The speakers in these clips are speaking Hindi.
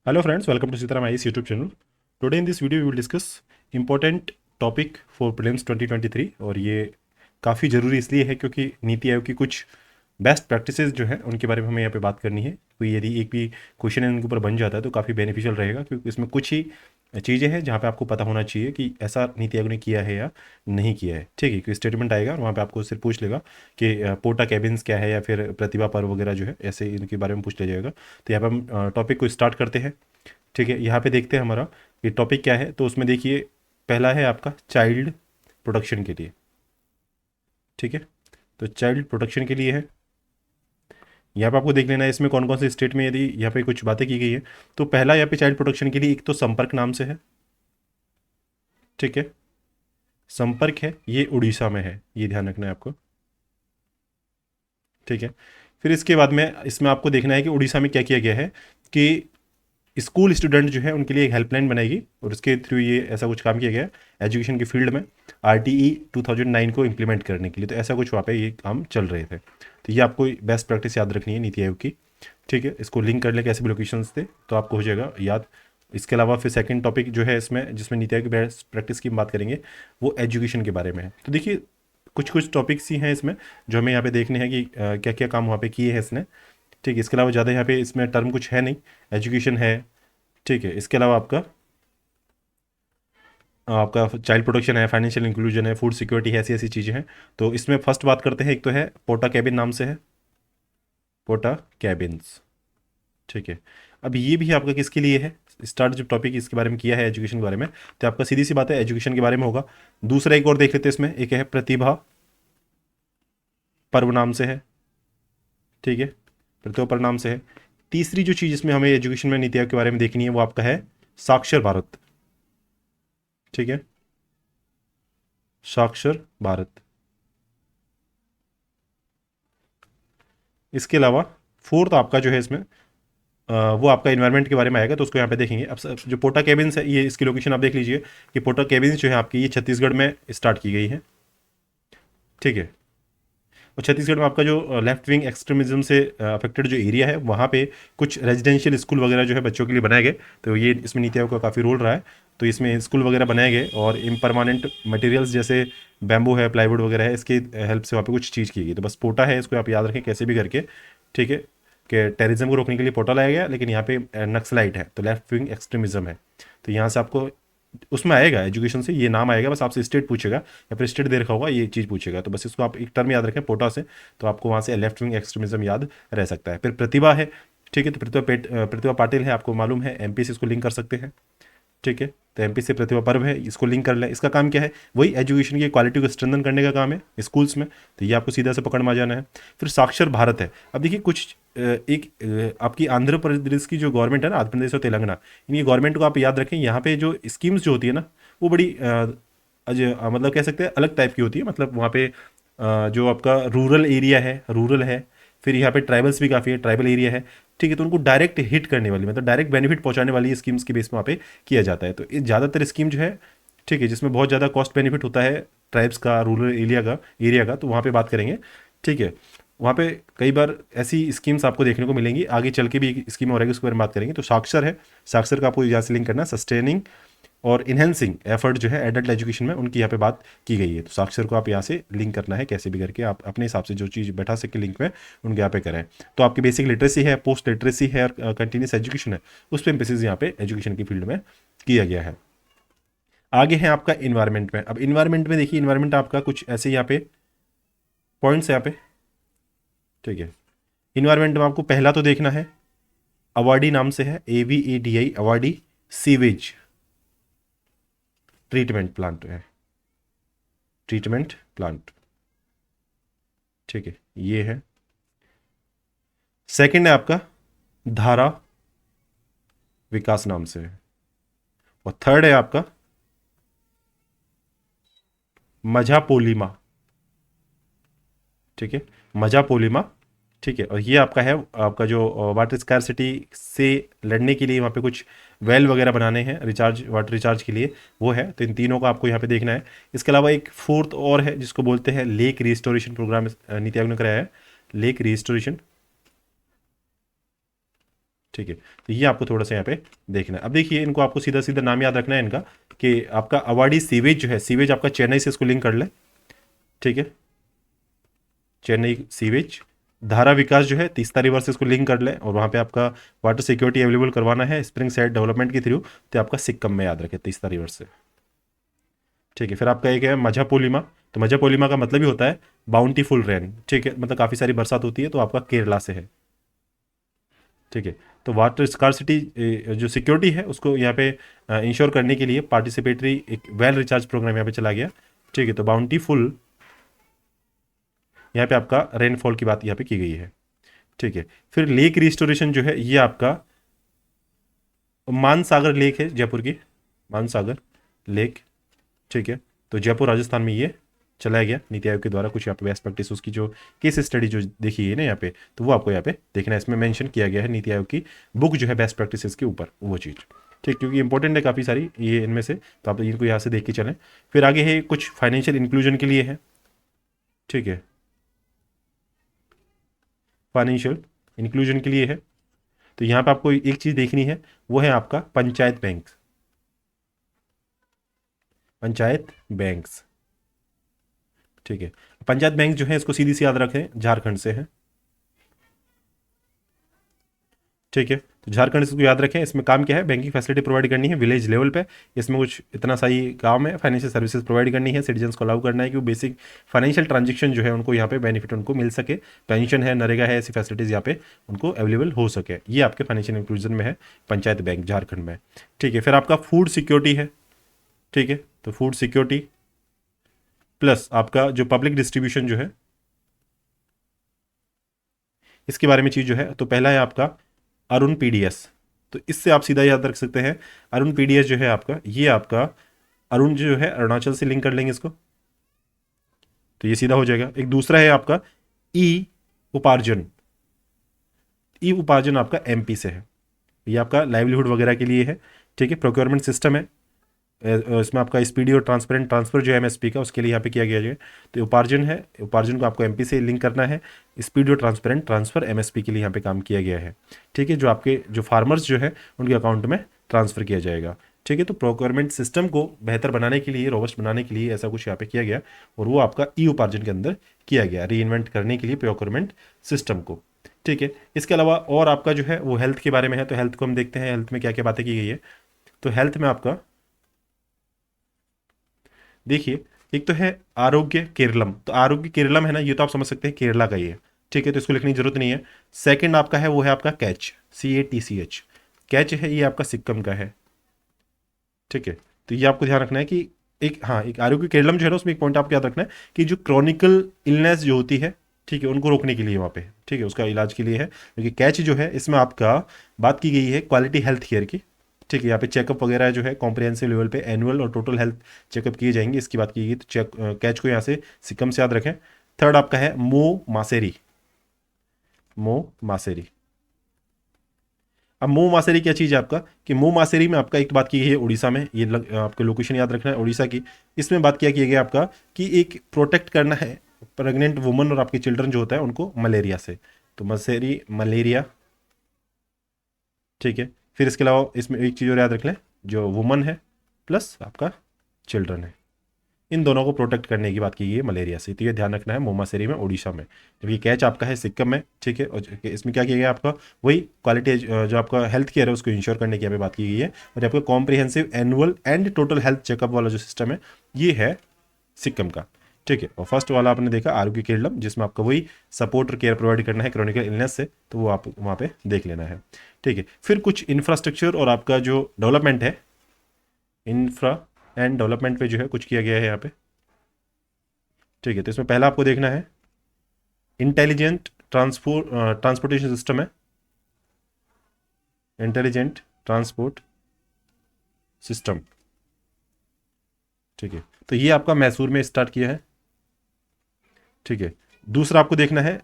Hello friends, welcome to Sitaram IAS YouTube channel. Today in this video we will discuss important topic for prelims 2023 और ये काफ़ी ज़रूरी इसलिए है क्योंकि नीति आयोग की कुछ बेस्ट प्रैक्टिसेस जो है उनके बारे में हमें यहाँ पे बात करनी है। तो यदि एक भी क्वेश्चन इनके ऊपर बन जाता है तो काफ़ी बेनिफिशियल रहेगा क्योंकि इसमें कुछ ही चीज़ें हैं जहाँ पे आपको पता होना चाहिए कि ऐसा नीति आयोग ने किया है या नहीं किया है। ठीक है, क्योंकि स्टेटमेंट आएगा और वहाँ पे आपको सिर्फ पूछ लेगा कि पोटा कैबिन्स क्या है या फिर प्रतिभा पर्व वगैरह जो है ऐसे इनके बारे में पूछ लिया जाएगा। तो यहाँ पे हम टॉपिक को स्टार्ट करते हैं। ठीक है, यहाँ पे देखते हैं हमारा ये टॉपिक क्या है। तो उसमें देखिए पहला है आपका चाइल्ड प्रोटेक्शन के लिए। ठीक है, तो चाइल्ड प्रोटेक्शन के लिए है। यहाँ पे आपको देख लेना है इसमें कौन कौन से स्टेट में यदि यहाँ पे कुछ बातें की गई है। तो पहला यहाँ पे चाइल्ड प्रोटेक्शन के लिए एक तो संपर्क नाम से है। ठीक है, संपर्क है, ये उड़ीसा में है, ये ध्यान रखना है आपको। ठीक है, फिर इसके बाद में इसमें आपको देखना है कि उड़ीसा में क्या किया गया है कि स्कूल स्टूडेंट जो है उनके लिए एक हेल्पलाइन बनाएगी और उसके थ्रू ये ऐसा कुछ काम किया गया है एजुकेशन के फील्ड में RTE 2009 को इम्प्लीमेंट करने के लिए। तो ऐसा कुछ वहाँ पे ये काम चल रहे थे। तो ये आपको बेस्ट प्रैक्टिस याद रखनी है नीति आयोग की। ठीक है, इसको लिंक कर ले कैसे भी लोकेशंस थे तो आपको हो जाएगा याद। इसके अलावा फिर सेकंड टॉपिक जो है इसमें जिसमें नीति आयोग की बेस्ट प्रैक्टिस की बात करेंगे वो एजुकेशन के बारे में है। तो देखिए कुछ कुछ टॉपिक्स ही हैं इसमें जो हमें यहाँ पे देखने हैं कि क्या क्या काम वहाँ पे किए हैं इसने। ठीक है, इसके अलावा ज़्यादा यहाँ पे इसमें टर्म कुछ है नहीं, एजुकेशन है। ठीक है, इसके अलावा आपका आपका चाइल्ड प्रोटेक्शन है, फाइनेंशियल इंक्लूजन है, फूड सिक्योरिटी है, ऐसी ऐसी चीज़ें हैं। तो इसमें फर्स्ट बात करते हैं, एक तो है पोटा कैबिन नाम से है, पोटा कैबिन्स। ठीक है, अब ये भी आपका किसके लिए है, स्टार्ट जब टॉपिक इसके बारे में किया है एजुकेशन के बारे में तो आपका सीधी सी बात है एजुकेशन के बारे में होगा। दूसरा एक और देख लेते हैं इसमें, एक है प्रतिभा पर्व नाम से है। ठीक है, प्रतिभा पर्व नाम से है। तीसरी जो चीज़ इसमें हमें एजुकेशन में नीति आयोग के बारे में देखनी है वो आपका है साक्षर भारत। ठीक है, साक्षर भारत। इसके अलावा फोर्थ आपका जो है इसमें वो आपका इन्वायरमेंट के बारे में आएगा तो उसको यहाँ पे देखेंगे। अब जो पोटा केबिन्स है ये इसकी लोकेशन आप देख लीजिए कि पोटा केबिन्स जो है आपकी ये छत्तीसगढ़ में स्टार्ट की गई है। ठीक है, और छत्तीसगढ़ में आपका जो लेफ्ट विंग एक्सट्रीमिज्म से अफेक्टेड जो एरिया है वहाँ पे कुछ रेजिडेंशियल स्कूल वगैरह जो है बच्चों के लिए बनाए गए। तो ये इसमें नीति आयोग का काफ़ी रोल रहा है। तो इसमें स्कूल वगैरह बनाए गए और इम्परमानेंट मटेरियल्स जैसे बैम्बू है, प्लाईवुड वगैरह है, इसकी हेल्प से वहाँ पे कुछ चीज़ की गई। तो बस पोटा है, इसको आप याद रखें कैसे भी करके। ठीक है, कि टेररिज्म को रोकने के लिए पोटा लाया गया लेकिन यहाँ पे नक्सलाइट है तो लेफ्ट विंग एक्सट्रीमिज्म है। तो यहाँ से आपको उसमें आएगा एजुकेशन से ये नाम आएगा, बस आपसे स्टेट पूछेगा या फिर स्टेट दे रखा होगा ये चीज़ पूछेगा। तो बस इसको आप एक टर्म याद रखें पोटा से, तो आपको वहाँ से लेफ्ट विंग एक्सट्रीमिज्म याद रह सकता है। फिर प्रतिभा है। ठीक है, तो प्रतिभा पाटिल है, आपको मालूम है MP से इसको लिंक कर सकते हैं। ठीक है, तो MP से प्रतिभा पर्व है, इसको लिंक कर लें। इसका काम क्या है, वही एजुकेशन की क्वालिटी को स्ट्रेंथन करने का काम है स्कूल्स में। तो ये आपको सीधा से पकड़ में आ जाना है। फिर साक्षर भारत है। अब देखिए कुछ आपकी आंध्र प्रदेश की जो गवर्नमेंट है ना, आंध्र प्रदेश और तेलंगाना, इनकी गवर्नमेंट को आप याद रखें। यहाँ पे जो स्कीम्स जो होती है ना वो बड़ी मतलब कह सकते हैं अलग टाइप की होती है। मतलब वहाँ पे जो आपका रूरल एरिया है, रूरल है, फिर यहाँ पे ट्राइबल्स भी काफ़ी है, ट्राइबल एरिया है। ठीक है, तो उनको डायरेक्ट हिट करने वाली मतलब डायरेक्ट बेनिफिट पहुंचाने वाली स्कीम्स के बेस में वहाँ पे किया जाता है। तो ये ज़्यादातर स्कीम जो है, ठीक है, जिसमें बहुत ज़्यादा कॉस्ट बेनिफिट होता है ट्राइब्स का, रूरल एरिया का तो वहाँ पे बात करेंगे। ठीक है, वहाँ पे कई बार ऐसी स्कीम्स आपको देखने को मिलेंगी, आगे चल के भी एक स्कीम और आएगी उसके बारे में बात करेंगे। तो साक्षर है, साक्षर का आपको यहाँ से लिंक करना है, सस्टेनिंग और इन्हेंसिंग एफर्ट जो है एडल्ट एजुकेशन में उनकी यहाँ पे बात की गई है। तो साक्षर को आप यहाँ से लिंक करना है, कैसे भी करके आप अपने हिसाब से जो चीज़ बैठा सके लिंक में उनके यहाँ पे करें। तो आपकी बेसिक लिटरेसी है, पोस्ट लिटरेसी है और कंटिन्यूस एजुकेशन है, उस पर एम्फेसिस यहाँ पे एजुकेशन की फील्ड में किया गया है। आगे है आपका इन्वायरमेंट में। अब इन्वायरमेंट में देखिए इन्वायरमेंट आपका कुछ ऐसे यहाँ पे पॉइंट्स यहाँ पे। ठीक है, इन्वायरमेंट में आपको पहला तो देखना है अवार्डी नाम से है, AVADI awardee sewage treatment plant है, ट्रीटमेंट प्लांट। ठीक है, ये है। सेकंड है आपका धारा विकास नाम से है और थर्ड है आपका मझापोलिमा। ठीक है, मझापोलिमा। ठीक है, और ये आपका है आपका जो वाटर स्कैरसिटी से लड़ने के लिए वहाँ पे कुछ वेल वगैरह बनाने हैं रिचार्ज, वाटर रिचार्ज के लिए वो है। तो इन तीनों का आपको यहाँ पे देखना है। इसके अलावा एक फोर्थ और है जिसको बोलते हैं lake restoration programme, NITI Aayog ने कराया है लेक रिस्टोरेशन। ठीक है, तो ये आपको थोड़ा सा यहाँ पे देखना है। अब देखिए इनको आपको सीधा सीधा नाम याद रखना है इनका, कि आपका अवार्डी सीवेज जो है, सीवेज आपका चेन्नई से इसको लिंक कर ले। ठीक है, चेन्नई सीवेज। धारा विकास जो है तीस्ता रिवर से इसको लिंक कर ले, और वहाँ पे आपका वाटर सिक्योरिटी अवेलेबल करवाना है स्प्रिंग साइड डेवलपमेंट के थ्रू, तो आपका सिक्किम में याद रखे तीस्ता रिवर से। ठीक है, फिर आपका एक है मझापोलिमा। तो मझापोलिमा का मतलब ही होता है बाउंटीफुल रेन। ठीक है, मतलब काफ़ी सारी बरसात होती है, तो आपका केरला से है। ठीक है, तो वाटर स्कार्सिटी जो सिक्योरिटी है उसको यहाँ पे इंश्योर करने के लिए पार्टिसिपेटरी एक वेल रिचार्ज प्रोग्राम यहाँ पे चला गया। ठीक है, तो बाउंटीफुल यहाँ पे आपका रेनफॉल की बात यहाँ पे की गई है। ठीक है, फिर लेक रिस्टोरेशन जो है ये आपका मानसागर लेक है, जयपुर की मानसागर लेक। ठीक है, तो जयपुर राजस्थान में ये चलाया गया नीति आयोग के द्वारा, कुछ यहाँ पे बेस्ट प्रैक्टिस उसकी जो केस स्टडी जो देखी है ना यहाँ पे, तो वो आपको यहाँ पे देखना है। इसमें मेंशन किया गया है नीति आयोग की बुक जो है बेस्ट प्रैक्टिसेस के ऊपर वो चीज़। ठीक, क्योंकि इंपॉर्टेंट है काफ़ी सारी ये इनमें से, तो आप इनको यहाँ से देख के चलें। फिर आगे है कुछ फाइनेंशियल इंक्लूजन के लिए है। ठीक है, फाइनेंशियल इंक्लूजन के लिए है, तो यहाँ पे आपको एक चीज़ देखनी है, वो है आपका पंचायत बैंक। पंचायत बैंक्स। ठीक है, पंचायत बैंक जो है इसको सीधी सी याद रखें, झारखंड से है। ठीक है, तो झारखंड से इसको याद रखें। इसमें काम क्या है, बैंकिंग फैसिलिटी प्रोवाइड करनी है विलेज लेवल पे। इसमें कुछ इतना सा ही काम है, फाइनेंशियल सर्विसेज प्रोवाइड करनी है, सिटीजन्स को अलाउ करना है कि वो बेसिक फाइनेंशियल ट्रांजेक्शन जो है उनको यहाँ पे बेनिफिट उनको मिल सके। पेंशन है, नरेगा है, ऐसी फैसिलिटीज़ यहाँ पे उनको अवेलेबल हो सके। ये आपके फाइनेंशियल इंक्लूजन में है पंचायत बैंक झारखंड में। ठीक है, फिर आपका फूड सिक्योरिटी है। ठीक है, तो फूड सिक्योरिटी प्लस आपका जो पब्लिक डिस्ट्रीब्यूशन जो है इसके बारे में चीज़ जो है, तो पहला है आपका अरुण पीडीएस। तो इससे आप सीधा याद रख सकते हैं, अरुण पीडीएस जो है आपका, ये आपका अरुण जो है अरुणाचल से लिंक कर लेंगे इसको, तो ये सीधा हो जाएगा। एक दूसरा है आपका ई उपार्जन। ई उपार्जन आपका एमपी से है, ये आपका लाइवलीहुड वगैरह के लिए है। ठीक है, प्रोक्योरमेंट सिस्टम है, इसमें आपका स्पीडी और ट्रांसपेरेंट ट्रांसफर जो है एमएसपी का, उसके लिए यहाँ पे किया गया है। तो उपार्जन है, उपार्जन को आपको एमपी से लिंक करना है। स्पीडी और ट्रांसपेरेंट ट्रांसफर एमएसपी के लिए यहाँ पे काम किया गया है। ठीक है, जो आपके जो फार्मर्स जो है उनके अकाउंट में ट्रांसफर किया जाएगा। ठीक है, तो प्रोक्योरमेंट सिस्टम को बेहतर बनाने के लिए, रोबस्ट बनाने के लिए ऐसा कुछ यहाँ पे किया गया, और वो आपका ई उपार्जन के अंदर किया गया, री इन्वेंट करने के लिए प्रोक्योरमेंट सिस्टम को। ठीक है, इसके अलावा और आपका जो है वो हेल्थ के बारे में है, तो हेल्थ को हम देखते हैं हेल्थ में क्या क्या बातें की गई है। तो हेल्थ में आपका देखिए, एक तो है आरोग्य केरलम। तो आरोग्य केरलम है ना, ये तो आप समझ सकते हैं केरला का ही है। ठीक है, तो इसको लिखने की जरूरत नहीं है। सेकंड आपका है वो है आपका कैच, CATCH। कैच है ये आपका सिक्किम का है। ठीक है, तो ये आपको ध्यान रखना है कि एक, हाँ, एक आरोग्य केरलम जो है ना, उसमें एक पॉइंट आपको याद रखना है कि जो क्रॉनिकल इलनेस जो होती है, ठीक है, उनको रोकने के लिए वहाँ पे, ठीक है, उसका इलाज के लिए है। क्योंकि कैच जो है इसमें आपका बात की गई है क्वालिटी हेल्थ केयर की। ठीक है, यहाँ पे चेकअप वगैरह जो है कॉम्प्रिहेंसिव लेवल पे एनुअल और टोटल हेल्थ चेकअप किए जाएंगे, इसकी बात की गई। तो कैच को यहाँ से सिक्किम से याद रखें। थर्ड आपका है मो मासेरी। मो मासेरी। अब मो मासेरी क्या चीज़ है आपका, कि मो मासेरी में आपका एक बात की गई है उड़ीसा में, ये आपको लोकेशन याद रखना है उड़ीसा की। इसमें बात किया गया आपका कि एक प्रोटेक्ट करना है प्रेग्नेंट वुमन और आपके चिल्ड्रन जो होता है उनको मलेरिया से। तो मसेरी मलेरिया। ठीक है, फिर इसके अलावा इसमें एक चीज़ और याद रख लें, जो वुमन है प्लस आपका चिल्ड्रन है, इन दोनों को प्रोटेक्ट करने की बात की गई है मलेरिया से। तो ये ध्यान रखना है मोमासेरी में उड़ीसा में, जबकि कैच आपका है सिक्किम में। ठीक है, और इसमें क्या किया गया आपका, वही क्वालिटी जो आपका हेल्थ केयर है उसको इंश्योर करने की यहाँ पे बात की गई है। और आपका comprehensive annual and total health checkup वाला जो सिस्टम है ये है सिक्किम का। ठीक है, और फर्स्ट वाला आपने देखा आरोग्य केरलम, जिसमें आपको वही सपोर्ट और केयर प्रोवाइड करना है क्रॉनिकल इलनेस से, तो वो आप वहाँ पे देख लेना है। ठीक है, फिर कुछ इंफ्रास्ट्रक्चर और आपका जो डेवलपमेंट है, इंफ्रा एंड डेवलपमेंट पे जो है कुछ किया गया है यहाँ पे। ठीक है, तो इसमें पहला आपको देखना है इंटेलिजेंट ट्रांसपोर्टेशन सिस्टम है, इंटेलिजेंट ट्रांसपोर्ट सिस्टम। ठीक है, तो ये आपका मैसूर में स्टार्ट किया है। ठीक है, दूसरा आपको देखना है,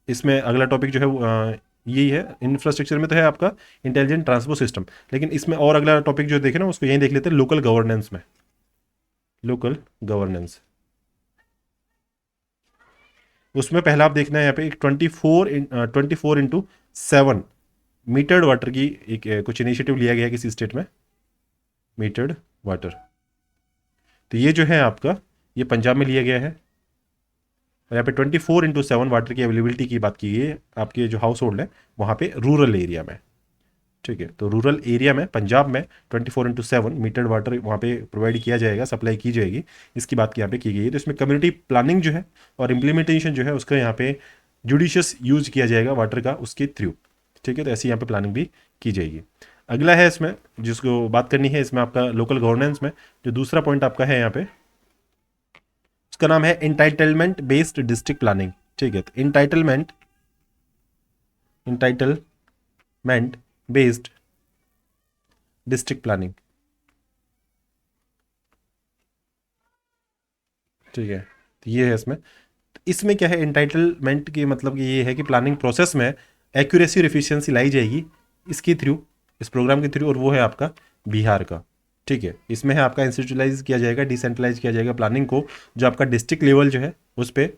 इसमें अगला टॉपिक जो है यही है, इंफ्रास्ट्रक्चर में तो है आपका इंटेलिजेंट ट्रांसपोर्ट सिस्टम, लेकिन इसमें और अगला टॉपिक जो देखे ना उसको यहीं देख लेते हैं, लोकल गवर्नेंस में। लोकल गवर्नेंस, उसमें पहला आप देखना है यहाँ पे एक 24 इंटू 7 मीटर्ड वाटर की एक कुछ इनिशिएटिव लिया गया है किसी स्टेट में, मीटर्ड वाटर। तो ये जो है आपका, ये पंजाब में लिया गया है। और यहाँ पे 24/7 वाटर की अवेलेबिलिटी की बात की गई है आपके जो हाउस होल्ड है वहाँ पे रूरल एरिया में। ठीक है, तो रूरल एरिया में पंजाब में 24/7 मीटर्ड वाटर वहाँ पे प्रोवाइड किया जाएगा, सप्लाई की जाएगी, इसकी बात यहाँ पे की गई है। तो इसमें कम्युनिटी प्लानिंग जो है और इम्प्लीमेंटेशन जो है उसका यहाँ पे जुडिशियस यूज किया जाएगा वाटर का उसके थ्रू। ठीक है, तो ऐसी यहाँ पे प्लानिंग भी की जाएगी। अगला है इसमें जिसको बात करनी है, इसमें आपका लोकल गवर्नेंस में जो दूसरा पॉइंट आपका है यहाँ पे, उसका नाम है इंटाइटलमेंट बेस्ड डिस्ट्रिक्ट प्लानिंग। ठीक है, तो इंटाइटलमेंट बेस्ड डिस्ट्रिक्ट प्लानिंग। ठीक है, तो ये है इसमें। तो इसमें क्या है, इंटाइटलमेंट की मतलब कि ये है कि प्लानिंग प्रोसेस में एक्यूरेसी और एफिशिएंसी लाई जाएगी इसके थ्रू, इस प्रोग्राम के थ्रू, और वो है आपका बिहार का। ठीक है, इसमें है आपका इंस्टीट्यूलाइज किया जाएगा, डिसेंट्रलाइज किया जाएगा प्लानिंग को, जो आपका डिस्ट्रिक्ट लेवल जो है उस पर।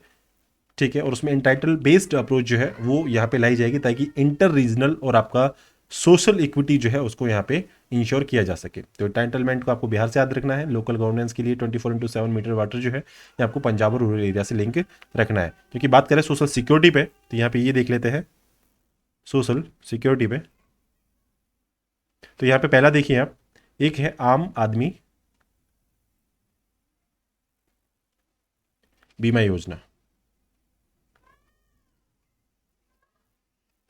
ठीक है, और उसमें इंटाइटल बेस्ड अप्रोच जो है वो यहाँ पे लाई जाएगी ताकि इंटर रीजनल और आपका सोशल इक्विटी जो है उसको यहाँ पे इंश्योर किया जा सके। तो इंटाइटलमेंट को आपको बिहार से याद रखना है, लोकल गवर्नेंस के लिए 24/7 मीटर वाटर जो है ये आपको पंजाब और रूरल एरिया से लिंक रखना है। क्योंकि बात करें सोशल सिक्योरिटी पे, तो यहाँ पे ये देख लेते हैं सोशल सिक्योरिटी पे। तो यहाँ पे पहला देखिए आप, एक है आम आदमी बीमा योजना।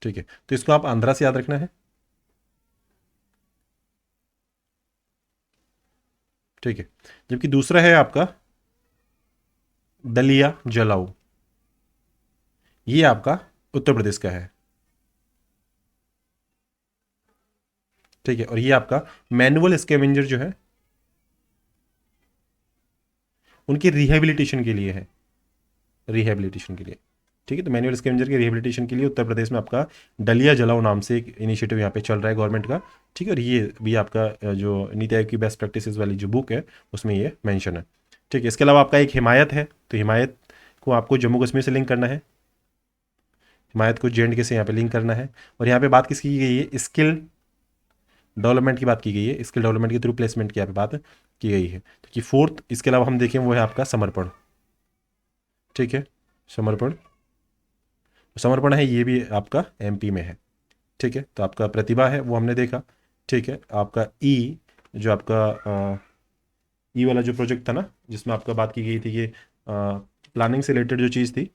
ठीक है, तो इसको आप आंध्रा से याद रखना है। ठीक है, जबकि दूसरा है आपका दलिया जलाओ, ये आपका उत्तर प्रदेश का है। ठीक है, और ये आपका मैनुअल स्कैवेंजर जो है उनके रिहेबिलिटेशन के लिए है, रिहेबिलिटेशन के लिए। ठीक है, तो मैनुअल स्कैवेंजर के रिहेबिलिटेशन के लिए उत्तर प्रदेश में आपका डलिया जलाओ नाम से एक इनिशिएटिव यहाँ पे चल रहा है गवर्नमेंट का। ठीक है, और ये भी आपका जो नीति आयोग की बेस्ट प्रैक्टिसेस वाली जो बुक है उसमें ये मेंशन है। ठीक है, इसके अलावा आपका एक हिमायत है, तो हिमायत को आपको जम्मू कश्मीर से लिंक करना है, हिमायत को JNK से यहाँ पे लिंक करना है। और यहाँ पे बात किसकी की गई है, स्किल डेवलपमेंट की बात की गई है, स्किल डेवलपमेंट के थ्रू प्लेसमेंट की यहाँ पे बात की गई है। तो कि फोर्थ इसके अलावा हम देखें वो है आपका समर्पण। ठीक है, समर्पण, समर्पण है ये भी आपका MP में है। ठीक है, तो आपका प्रतिभा है वो हमने देखा। ठीक है, आपका जो आपका वाला जो प्रोजेक्ट था ना जिसमें आपका बात की गई थी, ये प्लानिंग से रिलेटेड जो चीज़ थी,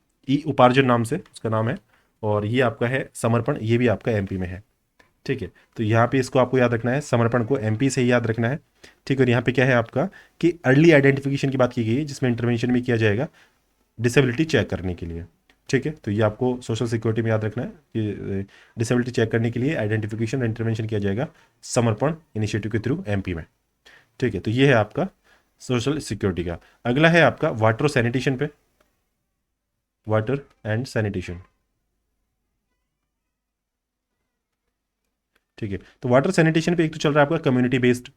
उपार्जन नाम से उसका नाम है, और ये आपका है समर्पण, ये भी आपका MP में है। ठीक है, तो यहाँ पे इसको आपको याद रखना है, समर्पण को MP से ही याद रखना है। ठीक है, और यहाँ पे क्या है आपका कि अर्ली आइडेंटिफिकेशन की बात की गई है जिसमें इंटरवेंशन भी किया जाएगा डिसेबिलिटी चेक करने के लिए। ठीक है, तो ये आपको सोशल सिक्योरिटी में याद रखना है कि डिसेबिलिटी चेक करने के लिए आइडेंटिफिकेशन और इंटरवेंशन किया जाएगा समर्पण इनिशिएटिव के थ्रू MP में। ठीक है, तो ये है आपका सोशल सिक्योरिटी का। अगला है आपका वाटर और सैनिटेशन पे, वाटर एंड सैनिटेशन। ठीक है, तो वाटर सैनिटेशन पे एक तो चल रहा है आपका कम्युनिटी बेस्ड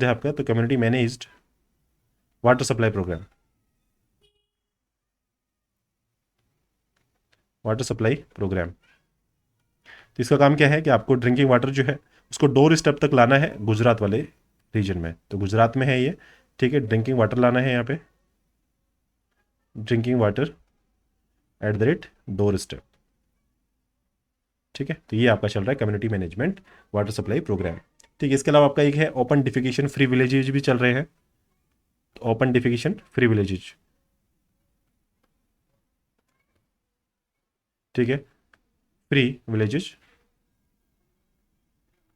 है आपका, तो community managed water supply program, water supply program. तो इसका काम क्या है कि आपको ड्रिंकिंग वाटर जो है उसको डोर स्टेप तक लाना है गुजरात वाले रीजन में, तो गुजरात में है ये। ठीक है, ड्रिंकिंग वाटर लाना है यहाँ पे, ड्रिंकिंग वाटर डोर स्टेप। ठीक है, तो ये आपका चल रहा है community management water supply program. ठीक है, इसके अलावा आपका एक है ओपन डिफिकेशन फ्री विलेजेज भी चल रहे हैं, तो ओपन डिफिकेशन फ्री विलेजेज। ठीक है, फ्री विलेजेज,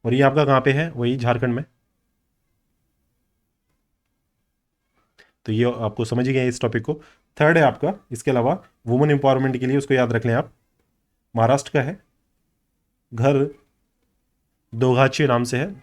और ये आपका कहाँ पे है, वही झारखंड में। तो ये आपको समझ ही गए इस टॉपिक को। थर्ड है आपका इसके अलावा वुमेन एम्पावरमेंट के लिए, उसको याद रख लें आप, महाराष्ट्र का है, घर दोघाचे नाम से है,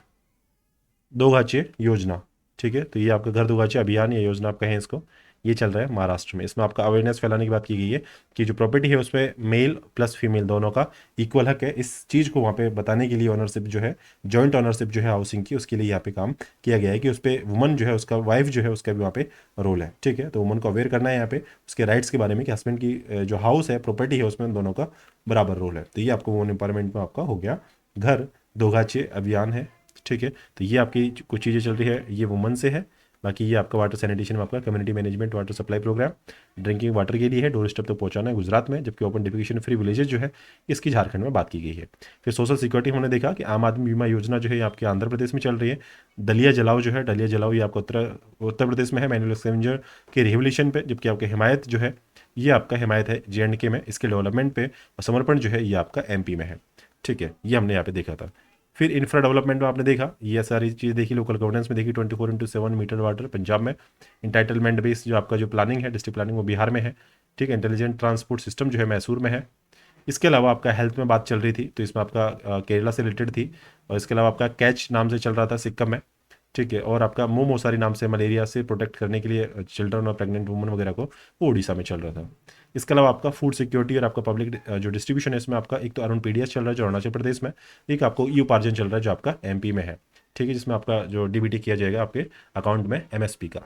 दोघाचे योजना। ठीक है, तो ये आपका घर दोघाचे अभियान या योजना आप कहें इसको, ये चल रहा है महाराष्ट्र में। इसमें आपका अवेयरनेस फैलाने की बात की गई है कि जो प्रॉपर्टी है उसमें मेल प्लस फीमेल दोनों का इक्वल हक है। इस चीज़ को वहाँ पे बताने के लिए ओनरशिप जो है, जॉइंट ओनरशिप जो है हाउसिंग की, उसके लिए यहाँ पे काम किया गया है कि उस पर वुमन जो है, उसका वाइफ जो है, उसका भी वहाँ पे रोल है। ठीक है, तो वुमन को अवेयर करना है यहाँ पे उसके राइट्स के बारे में कि हस्बैंड की जो हाउस है, प्रॉपर्टी है, उसमें दोनों का बराबर रोल है। तो ये आपको वुमन एम्पावरमेंट में आपका हो गया। घर दो गाचे अभियान है। ठीक है, तो ये आपकी कुछ चीज़ें चल रही है, ये वुमन से है। बाकी ये आपका वाटर सैनिटेशन में आपका community management water supply program drinking water के लिए है, डोर स्टेप तक पहुंचाना है गुजरात में, जबकि ओपन डिफिकेशन फ्री विलेजेस जो है इसकी झारखंड में बात की गई है। फिर सोशल सिक्योरिटी हमने देखा कि आम आदमी बीमा योजना जो है ये आपके आंध्र प्रदेश में चल रही है। दलिया जलाओ जो है, दलिया जलाओ ये आपका उत्तर प्रदेश में है, मैनुअल एक्सचेंजर के रिवोल्यूशन पे, जबकि आपकी हिमायत जो है ये आपका हिमायत है JNK में, इसके डेवलपमेंट पे, और समर्पण जो है ये आपका MP में है। ठीक है, ये हमने यहाँ पे देखा था। फिर इंफ्रा डेवलपमेंट में आपने देखा, ये सारी चीज़ देखी, लोकल गवर्नेंस में देखी, 24/7 मीटर वाटर पंजाब में, इंटाइटलमेंट बेस्ड जो आपका जो प्लानिंग है, डिस्ट्रिक्ट प्लानिंग, वो बिहार में है। ठीक है, इंटेलिजेंट ट्रांसपोर्ट सिस्टम जो है मैसूर में है। इसके अलावा आपका हेल्थ में बात चल रही थी, तो इसमें आपका केरला से रिलेटेड थी। और इसके अलावा आपका कैच नाम से चल रहा था सिक्किम में। ठीक है, और आपका मुंह मोसारी नाम से मलेरिया से प्रोटेक्ट करने के लिए चिल्ड्रन और प्रेग्नेंट वुमन वगैरह को, वो उड़ीसा में चल रहा था। इसके अलावा आपका फूड सिक्योरिटी और आपका पब्लिक जो डिस्ट्रीब्यूशन है, इसमें आपका एक तो अरुण PDS चल रहा है जो अरुणाचल प्रदेश में, एक आपको ई उपार्जन चल रहा है जो आपका MP में है। ठीक है, जिसमें आपका जो DBT किया जाएगा आपके अकाउंट में MSP का।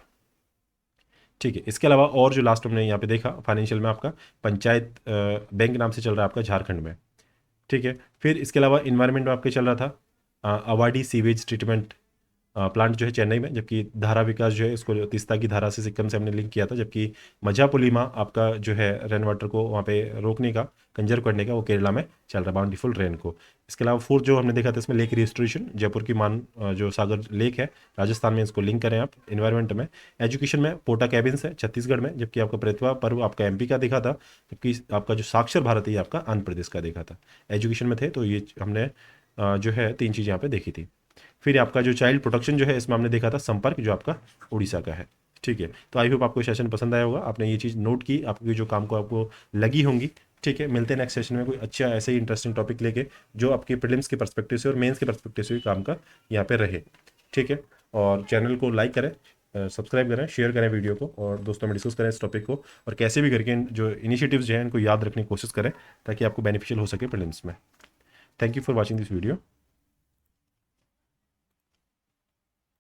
ठीक है, इसके अलावा और जो लास्ट हमने यहाँ पे देखा फाइनेंशियल में, आपका पंचायत बैंक नाम से चल रहा है आपका झारखंड में। ठीक है, फिर इसके अलावा इन्वायरमेंट में आपके चल रहा था अवाडी सीवेज ट्रीटमेंट प्लांट जो है चेन्नई में, जबकि धारा विकास जो है इसको तीस्ता की धारा से सिक्किम से हमने लिंक किया था, जबकि मजापुलिमा आपका जो है रेन वाटर को वहाँ पे रोकने का, कंजर्व करने का, वो केरला में चल रहा है, बाउंटीफुल रेन को। इसके अलावा फोर्थ जो हमने देखा था इसमें लेक रिस्टोरेशन, जयपुर की जो सागर लेक है राजस्थान में, इसको लिंक करें आप इन्वायरमेंट में। एजुकेशन में पोटा कैबिन्स है छत्तीसगढ़ में, जबकि आपका प्रतिभा पर्व आपका MP का देखा था, जबकि आपका जो साक्षर भारत है ये आपका आंध्र प्रदेश का देखा था। एजुकेशन में थे तो ये हमने जो है 3 चीज़ यहाँ पे देखी थी। फिर आपका जो चाइल्ड प्रोटेक्शन जो है इसमें हमने देखा था संपर्क, जो आपका उड़ीसा का है। ठीक है, तो आई होप आपको सेशन पसंद आया होगा, आपने ये चीज़ नोट की, आपकी जो काम को आपको लगी होंगी। ठीक है, मिलते हैं नेक्स्ट सेशन में कोई अच्छा ऐसे ही इंटरेस्टिंग टॉपिक लेके जो आपके प्रीलिम्स के पर्सपेक्टिव से और मेंस के पर्सपेक्टिव से भी काम का यहाँ पे रहे। ठीक है, और चैनल को लाइक करें, सब्सक्राइब करें, शेयर करें वीडियो को, और दोस्तों में डिस्कस करें इस टॉपिक को, और कैसे भी करके जो इनिशिएटिव्स जो हैं इनको याद रखने की कोशिश करें ताकि आपको बेनिफिशियल हो सके प्रीलिम्स में। Thank you for watching this video.